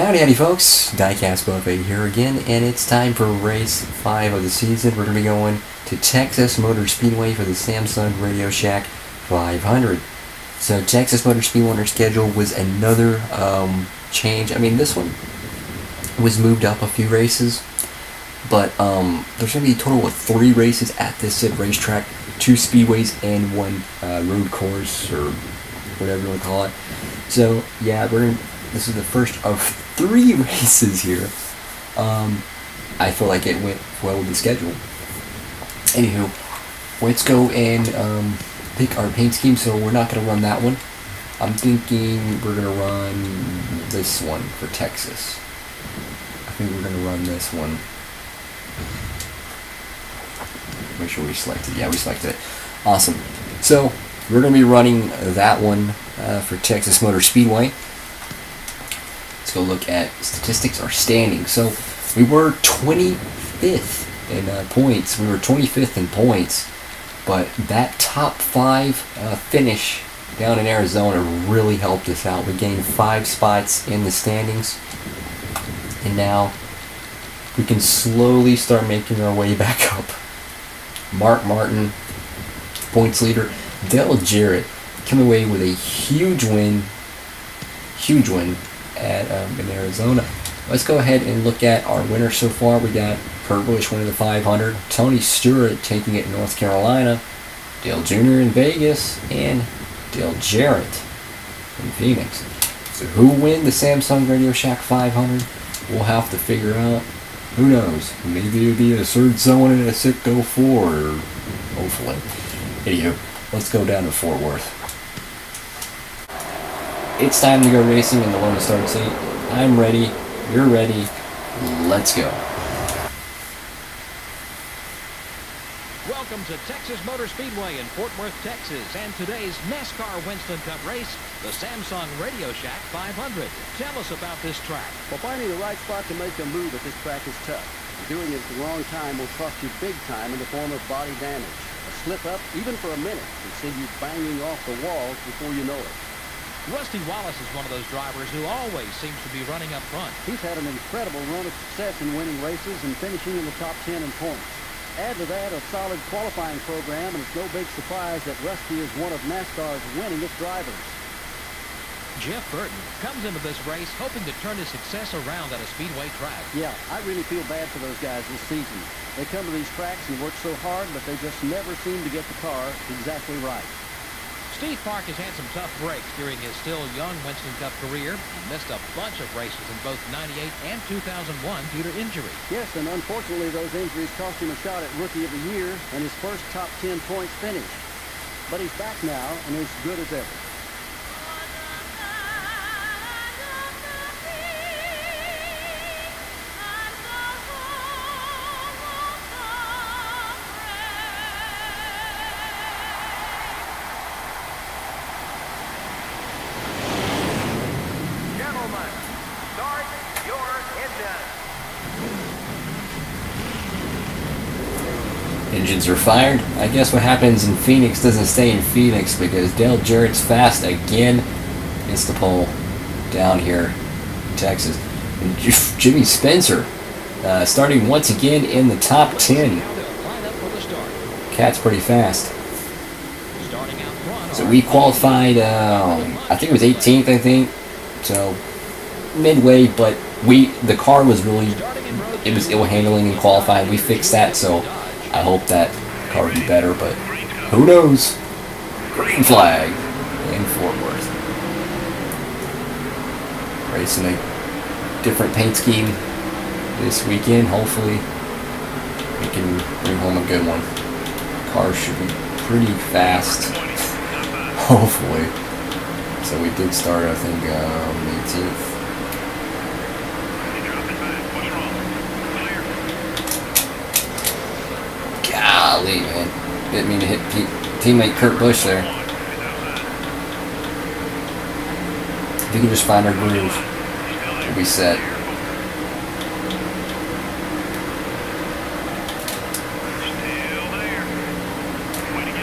Howdy folks, Diecast Buffet here again, and it's time for race 5 of the season. We're going to be going to Texas Motor Speedway for the Samsung RadioShack 500. So Texas Motor Speedway schedule was another change. I mean, this one was moved up a few races, but there's going to be a total of 3 races at this said racetrack, 2 speedways and 1 road course, or whatever you want to call it. So yeah, this is the first of 3 races here. I feel like it went well with the schedule. Anywho, let's go and pick our paint scheme. So we're not going to run that one. I'm thinking we're going to run this one for Texas. I think we're going to run this one. Make sure we selected. Yeah, we selected it. Awesome. So we're going to be running that one for Texas Motor Speedway. Let's go look at statistics or standings. So we were 25th in points. We were 25th in points, but that top 5 finish down in Arizona really helped us out. We gained 5 spots in the standings, and now we can slowly start making our way back up. Mark Martin, points leader. Dale Jarrett came away with a huge win in Arizona. Let's go ahead and look at our winners so far. We got Kurt Busch winning the 500, Tony Stewart taking it in North Carolina, Dale Jr. in Vegas, and Dale Jarrett in Phoenix. So who win the Samsung RadioShack 500? We'll have to figure out. Who knows? Maybe it'll be a third zone and a Sitco 4, or hopefully. Anywho, let's go down to Fort Worth. It's time to go racing in the lone start seat. I'm ready. You're ready. Let's go. Welcome to Texas Motor Speedway in Fort Worth, Texas, and today's Nascar Winston Cup race, the Samsung RadioShack 500. Tell us about this track. Well, finding the right spot to make a move at this track is tough. Doing it at the wrong time will cost you big time in the form of body damage. A slip up, even for a minute, can send you banging off the walls before you know it. Rusty Wallace is one of those drivers who always seems to be running up front. He's had an incredible run of success in winning races and finishing in the top 10 in points. Add to that a solid qualifying program, and it's no big surprise that Rusty is one of NASCAR's winningest drivers. Jeff Burton comes into this race hoping to turn his success around at a speedway track. Yeah, I really feel bad for those guys this season. They come to these tracks and work so hard, but they just never seem to get the car exactly right. Steve Park has had some tough breaks during his still young Winston Cup career and missed a bunch of races in both '98 and 2001 due to injury. Yes, and unfortunately those injuries cost him a shot at Rookie of the Year and his first top 10 points finish. But he's back now and as good as ever. Engines are fired. I guess what happens in Phoenix doesn't stay in Phoenix, because Dale Jarrett's fast again. It's the pole down here in Texas. And Jimmy Spencer starting once again in the top 10. Cat's pretty fast. So we qualified, I think it was 18th, I think. So midway, but the car was really, it was ill handling in qualifying. We fixed that, so I hope that car will be better, but who knows? Green flag in Fort Worth. Racing a different paint scheme this weekend. Hopefully we can bring home a good one. Car should be pretty fast. Hopefully. So we did start, I think, 18th. Golly, man. Didn't mean to hit teammate Kurt Busch there. If we can just find our groove, we'll be set.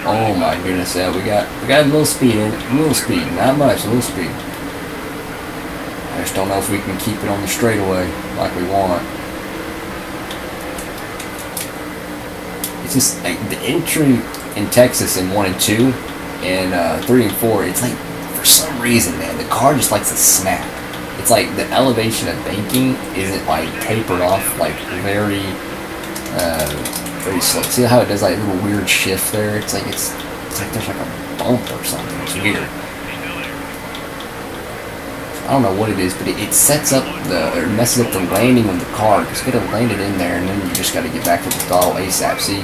Oh my goodness, yeah, we got a little speed in it. A little speed, not much, a little speed. I just don't know if we can keep it on the straightaway like we want. It's just like the entry in Texas in 1 and 2 and 3 and 4. It's like for some reason, man, the car just likes to snap. It's like the elevation of banking isn't like tapered off like very slow. See how it does like a little weird shift there? It's like there's like a bump or something. It's weird. I don't know what it is, but it sets up or messes up the landing of the car. Because you gotta land it in there, and then you just gotta get back to the throttle ASAP. See?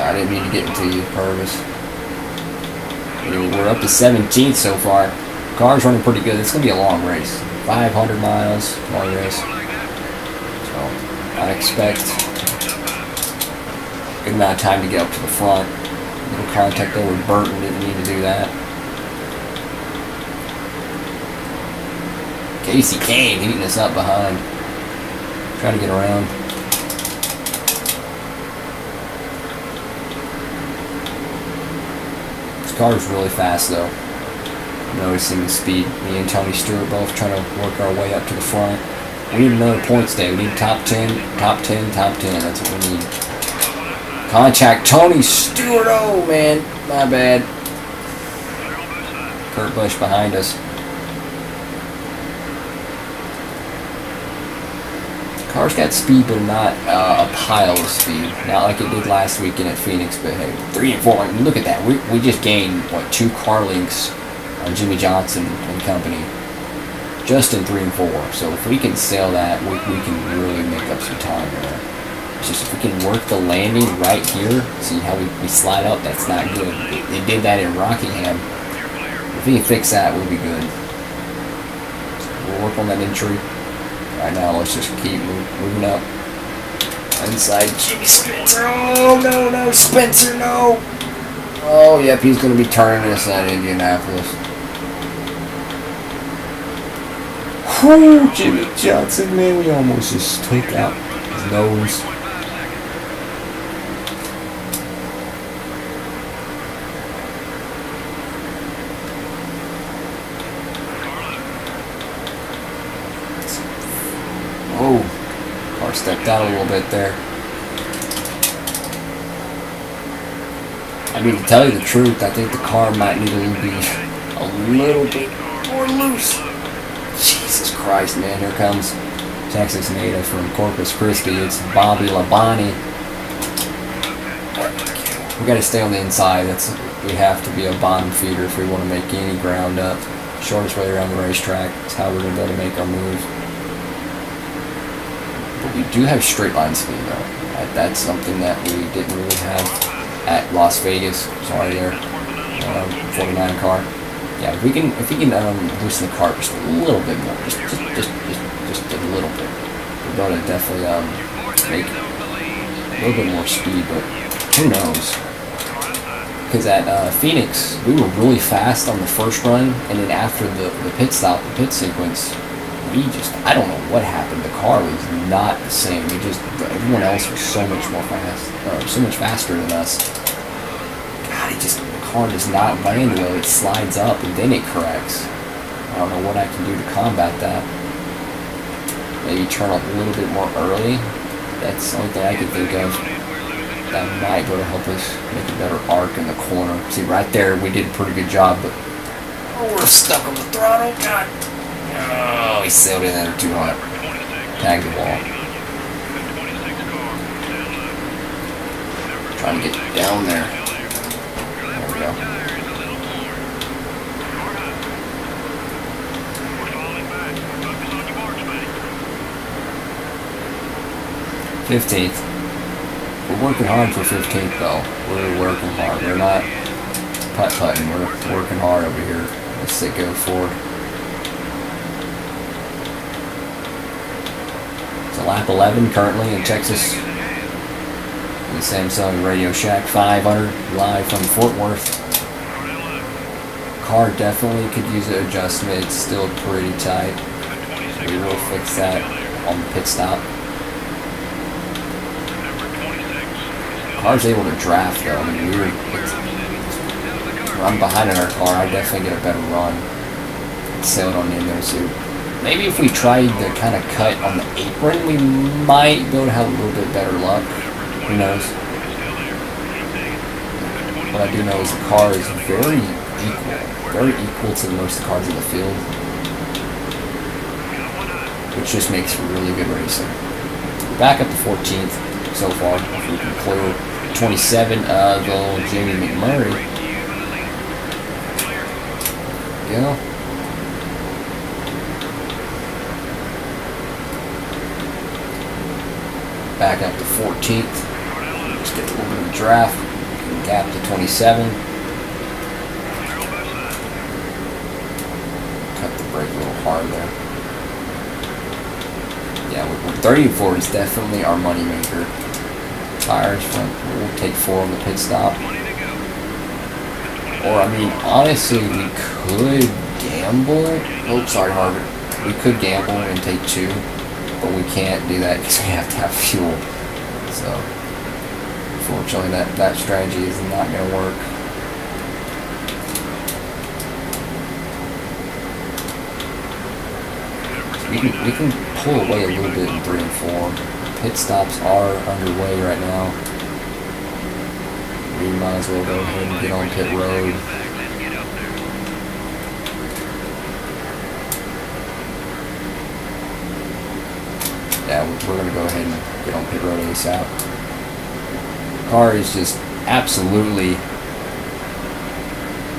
I didn't mean to get into you, Purvis. Anyway, we're up to 17th so far. Car's running pretty good. It's gonna be a long race. 500 miles, long race. So I expect a good amount of time to get up to the front. A little contact there with Burton. Didn't need to do that. Casey Kane heating us up behind. Trying to get around. This car is really fast though. Noticing the speed. Me and Tony Stewart both trying to work our way up to the front. We need another points day. We need top 10, top 10, top 10. That's what we need. Contact Tony Stewart. Oh man, my bad. Kurt Busch behind us. Car's got speed, but not a pile of speed. Not like it did last weekend at Phoenix, but hey, 3 and 4. I mean, look at that. We just gained, what, 2 car links on Jimmy Johnson and company just in 3 and 4. So if we can sail that, we can really make up some time there. It's just if we can work the landing right here, see how we slide up, that's not good. They did that in Rockingham. If we can fix that, we'll be good. So we'll work on that entry. Right now, let's just keep moving up. Inside Jimmy Spencer. Oh, no, Spencer, no. Oh, yep, he's going to be turning us at Indianapolis. Whew, Jimmy Johnson, man, we almost just took out his nose. Oh, car stepped out a little bit there. I mean, to tell you the truth, I think the car might need to be a little bit more loose. Jesus Christ, man, here comes Texas native from Corpus Christi. It's Bobby Labonte. We got to stay on the inside. We have to be a bottom feeder if we want to make any ground up. Shortest way around the racetrack. That's how we're going to be able to make our moves. But we do have straight line speed though. That's something that we didn't really have at Las Vegas. Sorry there. 49 car. Yeah, if we can loosen the car just a little bit more, just a little bit, we're going to definitely make a little bit more speed. But who knows? Because at Phoenix, we were really fast on the first run, and then after the pit stop, the pit sequence, I don't know what happened. The car was not the same. Everyone else was so much more fast, so much faster than us. God, the car does not land well. It slides up and then it corrects. I don't know what I can do to combat that. Maybe turn up a little bit more early. That's the only thing I can think of. That might be able to help us make a better arc in the corner. See, right there, we did a pretty good job, but we're stuck on the throttle. God. Oh, he sailed in there too hot. Tagged the wall. Trying to get down there. There we go. '15th. We're working hard for 15th though. We're working hard. We're not putt-putting. We're working hard over here. Let's say go forward. It's a lap 11 currently in Texas. In the Samsung RadioShack 500 live from Fort Worth. Car definitely could use an adjustment. It's still pretty tight. So we will fix that on the pit stop. Car's able to draft though. I mean, when I'm behind in our car, I definitely get a better run. sailed on in there. So maybe if we tried to kind of cut on the apron, we might be able to have a little bit better luck. Who knows? What I do know is the car is very equal to most of the cars in the field, which just makes for really good racing. Back up to 14th so far. If we can clear 27 of the Jamie McMurray. You know. Back up to 14th. Just get a little bit of a draft. Gap to 27. Cut the brake a little hard there. Yeah, 34 is definitely our money maker. Tires front. We'll take 4 on the pit stop. Or I mean, honestly, we could gamble. Oh, sorry, Harvard. We could gamble and take 2, but we can't do that because we have to have fuel. So. Unfortunately, that strategy is not going to work. We can pull away a little bit in 3 and 4. Pit stops are underway right now. We might as well go ahead and get on pit road. Yeah, we're going to go ahead and get on pit road ASAP. Car is just absolutely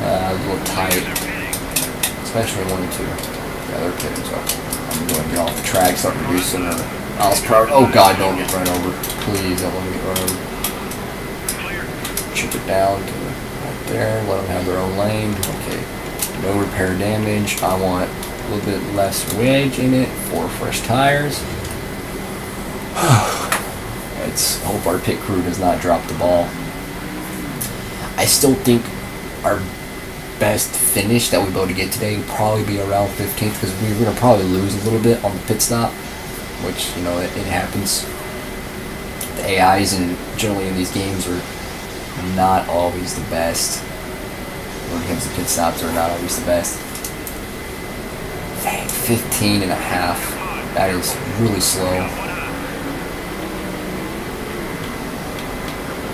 a little tight, especially 1 and 2. Yeah, they're pitting, so I'm going to get off the track, start reducing the miles per hour. Oh God, don't get run over. Please don't let me get run over. Chip it down to right there, let them have their own lane. Okay, no repair damage. I want a little bit less wedge in it, 4 fresh tires. Let's hope our pit crew does not drop the ball. I still think our best finish that we'll be able to get today will probably be around 15th because we're going to probably lose a little bit on the pit stop, which, you know, it happens. The AIs and generally in these games are not always the best. When it comes to pit stops, are not always the best. Dang, 15 and a half. That is really slow.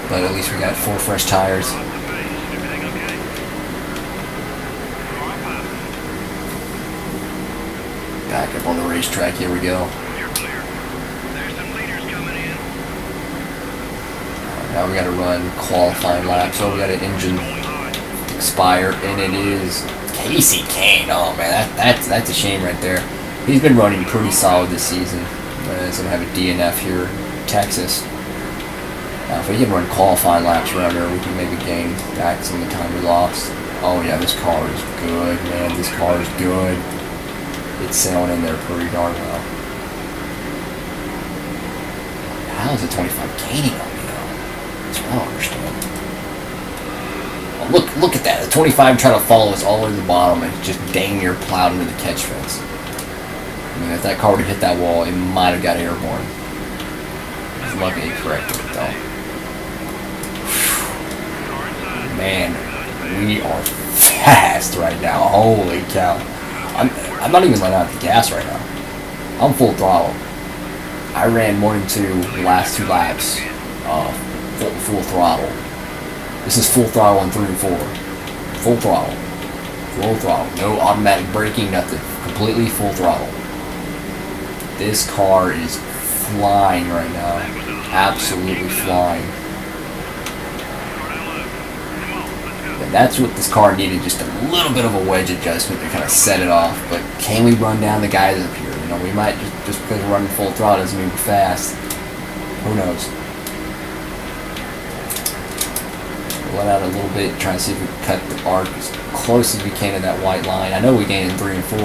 But at least we got 4 fresh tires. Back up on the racetrack, here we go. Now we got to run qualifying laps. So we got an engine expire, and it is Casey Kane. Oh man, that's a shame right there. He's been running pretty solid this season. He's gonna have a DNF here, Texas. Now, if we can run qualifying laps around there, we can maybe gain back some of the time we lost. Oh yeah, this car is good, man. This car is good. It's sailing in there pretty darn well. How is the 25 gaining on me though? That's what I don't understand. Oh, look at that. The 25 tried to follow us all the way to the bottom and just dang near plowed into the catch fence. I mean, if that car would have hit that wall, it might have got airborne. It's lucky it corrected it though. Man, we are fast right now. Holy cow. I'm not even letting out the gas right now. I'm full throttle. I ran 1 and 2 the last 2 laps. Full throttle. This is full throttle on 3 and 4. Full throttle. Full throttle. No automatic braking, nothing. Completely full throttle. This car is flying right now. Absolutely flying. And that's what this car needed, just a little bit of a wedge adjustment to kind of set it off. But can we run down the guys up here? You know, we might, just because we're running full throttle doesn't mean we're fast. Who knows? Let out a little bit, try and see if we can cut the arc as close as we can to that white line. I know we gained in 3 and 4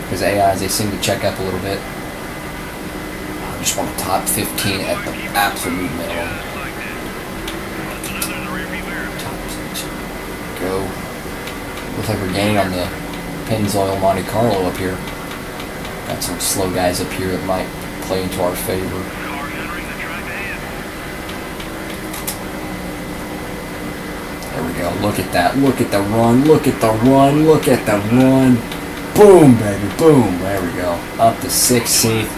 because AIs, they seem to check up a little bit. I just want to top 15 at the absolute minimum. Go. Looks like we're gaining on the Pennzoil Monte Carlo up here. Got some slow guys up here that might play into our favor. There we go. Look at that. Look at the run. Look at the run. Look at the run. Boom, baby, boom. There we go. Up to 16th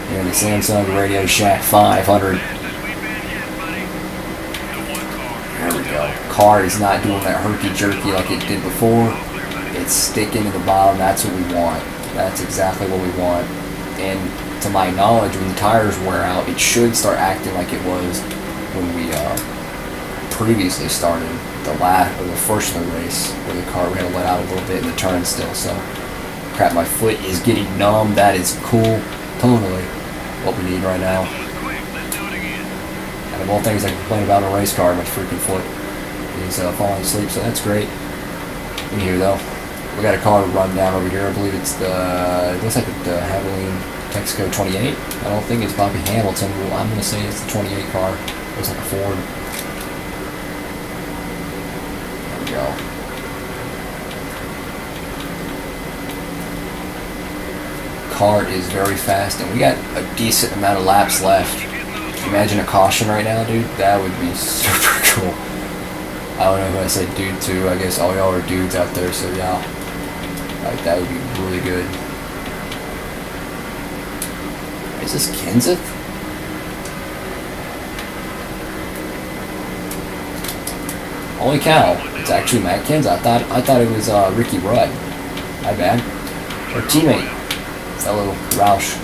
here in the Samsung RadioShack 500. There we go. Car is not doing that herky-jerky like it did before. It's sticking to the bottom. That's what we want. That's exactly what we want. And to my knowledge, when the tires wear out, it should start acting like it was when we previously started the first of the race, where the car we had to let out a little bit in the turn still. So, crap, my foot is getting numb. That is cool. Totally what we need right now. And of all things I complain about in a race car, my freaking foot is falling asleep. So that's great. In here though, we got a car to run down over here. I believe it's it looks like the Havoline Texaco 28. I don't think it's Bobby Hamilton. Well, I'm going to say it's the 28 car. Looks like a Ford. There we go. Car is very fast, and we got a decent amount of laps left. Imagine a caution right now, dude. That would be super cool. I don't know who I said dude to. I guess all y'all are dudes out there, so yeah. Like, that would be really good. Is this Kenseth? Holy cow! It's actually Matt Kenseth. I thought it was Ricky Rudd. My bad. Our teammate, fellow Roush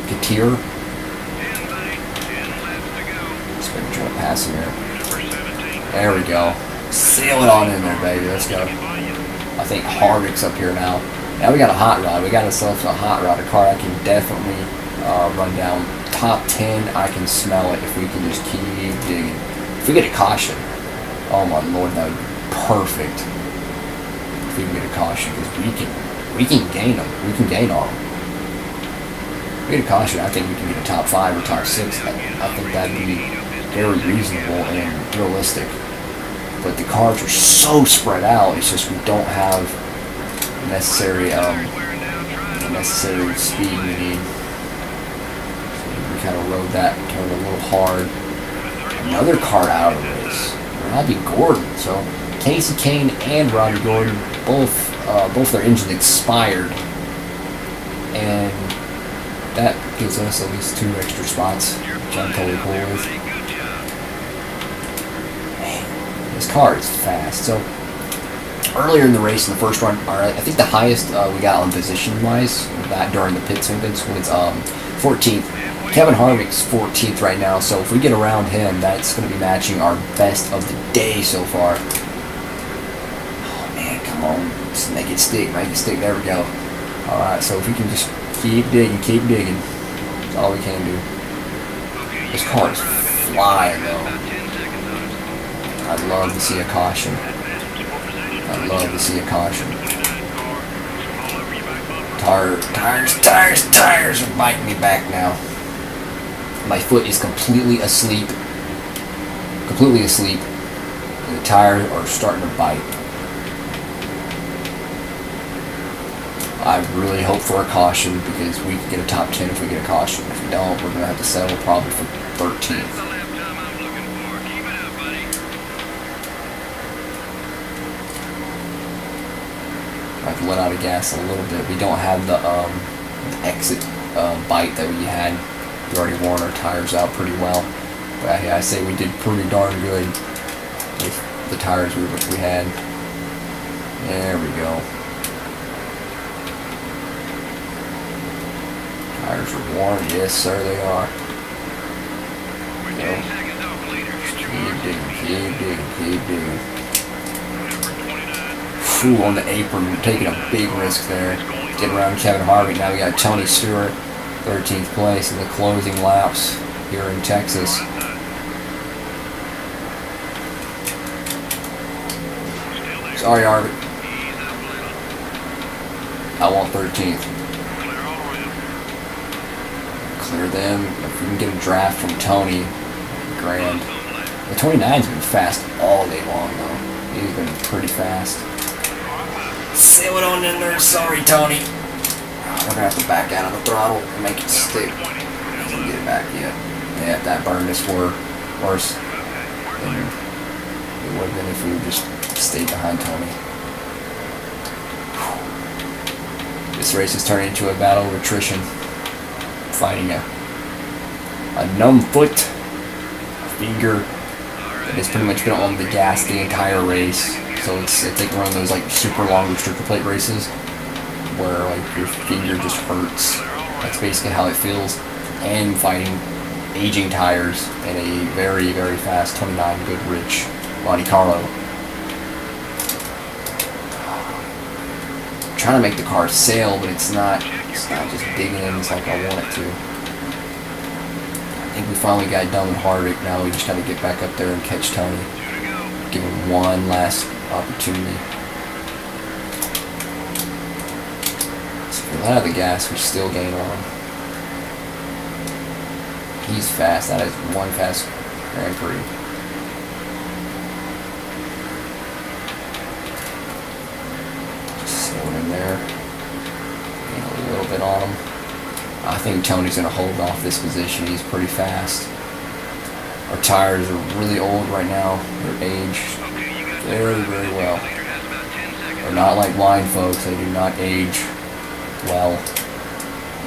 Katir. Just gonna try to pass him here. There we go. Sail it on in there, baby. Let's go. I think Harvick's up here now. Now we got a hot rod. We got ourselves a hot rod, a car I can definitely run down. Top 10, I can smell it if we can just keep digging. If we get a caution, oh my lord, that would be perfect. If we can get a caution, because we can gain them. We can gain on them. If we get a caution, I think we can get a top 5 or top 6. I think that'd be very reasonable and realistic. But the cars are so spread out, it's just we don't have the necessary speed we need. So we kind of rode that turn a little hard. Another car out of the race, Robbie Gordon. So Casey Kane and Robbie Gordon, both their engines expired, and that gives us at least 2 extra spots, which I'm totally cool with. This car is fast. So earlier in the race, in the first run, I think the highest we got on position-wise that during the pit segments was 14th. Kevin Harvick's 14th right now. So if we get around him, that's going to be matching our best of the day so far. Oh man, come on, just make it stick, make it stick. There we go. All right, so if we can just keep digging, that's all we can do. This car is flying though. I'd love to see a caution. I'd love to see a caution. Tires are biting me back now. My foot is completely asleep. And the tires are starting to bite. I really hope for a caution because we can get a top 10 if we get a caution. If we don't, we're going to have to settle probably for 13th. I can let out of gas a little bit. We don't have the exit bite that we had. We already worn our tires out pretty well. But yeah, I say we did pretty darn good with the tires we had. There we go. Tires are worn. Yes, sir, they are. Keep digging. Ooh, on the apron, we're taking a big risk there. Getting around Kevin Harvick. Now we got Tony Stewart, 13th place in the closing laps here in Texas. Sorry, Harvick. I want 13th. Clear them. If we can get a draft from Tony, grand. The 29's been fast all day long, though. He's been pretty fast. Sail it on in there. Sorry, Tony. We're going to have to back out of the throttle and make it stick. Doesn't get it back yet. Yeah, that burned us worse than it would have been if we just stayed behind Tony. this race has turned into a battle of attrition. Fighting a numb foot, a finger that has pretty much been on the gas the entire race. So it's like one of those like super long restrictor plate races where like your finger just hurts. That's basically how it feels. And fighting aging tires in a very, very fast 29 Goodrich Monte Carlo. I'm trying to make the car sail, but it's not just digging in like I want it to. I think we finally got done with Harvick. Now we just got to get back up there and catch Tony. Give him one last opportunity. So if we let out the gas, we still gain on him. He's fast. That is one fast Grand Prix. Just slow in there. Gain a little bit on him. I think Tony's going to hold off this position. He's pretty fast. Our tires are really old right now. They're aged very, very well. They're not like blind folks. They do not age well.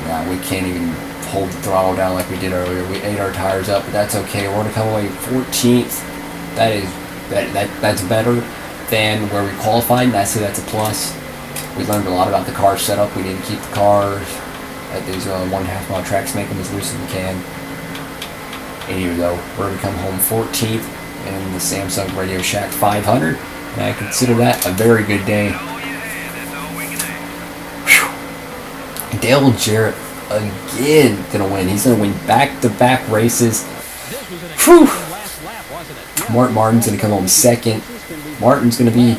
Now we can't even hold the throttle down like we did earlier. We ate our tires up, but that's okay. We're going to come away 14th. That's better than where we qualified, and I say that's a plus. We learned a lot about the car setup. We need to keep the cars at these 1.5 mile tracks, make them as loose as we can. And here though, we're going to come home 14th in the Samsung RadioShack 500, and I consider that a very good day. Whew. Dale Jarrett again gonna win. He's gonna win back-to-back races. Whew. Martin's gonna come home second. Martin's gonna be,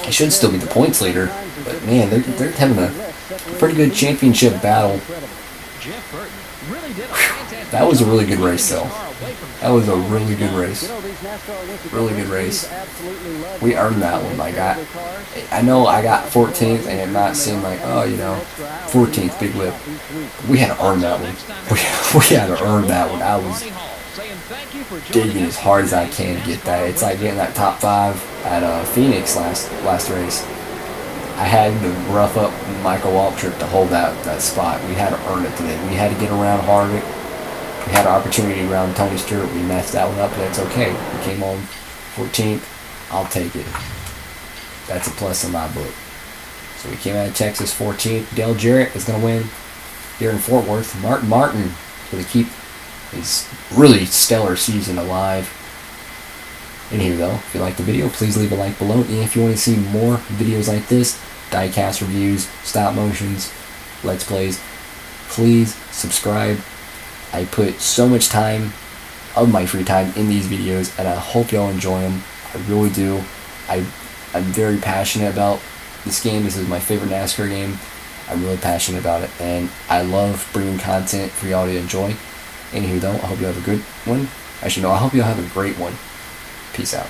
he should still be the points leader, but man, they're having a pretty good championship battle. That was a really good race though. That was a really good race. Really good race. We earned that one. I know I got 14th, and it might seem like, oh, you know, 14th, big whip. We had to earn that one. We had to earn that one. I was digging as hard as I can to get that. It's like getting that top 5 at Phoenix last race. I had to rough up Michael Waltrip to hold that spot. We had to earn it today. We had to get around Harvick. We had an opportunity around Tony Stewart. We messed that one up, but that's okay. We came home 14th. I'll take it. That's a plus in my book. So we came out of Texas 14th. Dale Jarrett is going to win here in Fort Worth. Martin is going to keep his really stellar season alive. And here though, if you liked the video, please leave a like below. And if you want to see more videos like this, diecast reviews, stop motions, let's plays, please subscribe. I put so much time of my free time in these videos, and I hope y'all enjoy them. I really do. I'm very passionate about this game. This is my favorite NASCAR game. I'm really passionate about it, and I love bringing content for y'all to enjoy. Anywho though, I hope you have a good one. Actually no, I hope y'all have a great one. Peace out.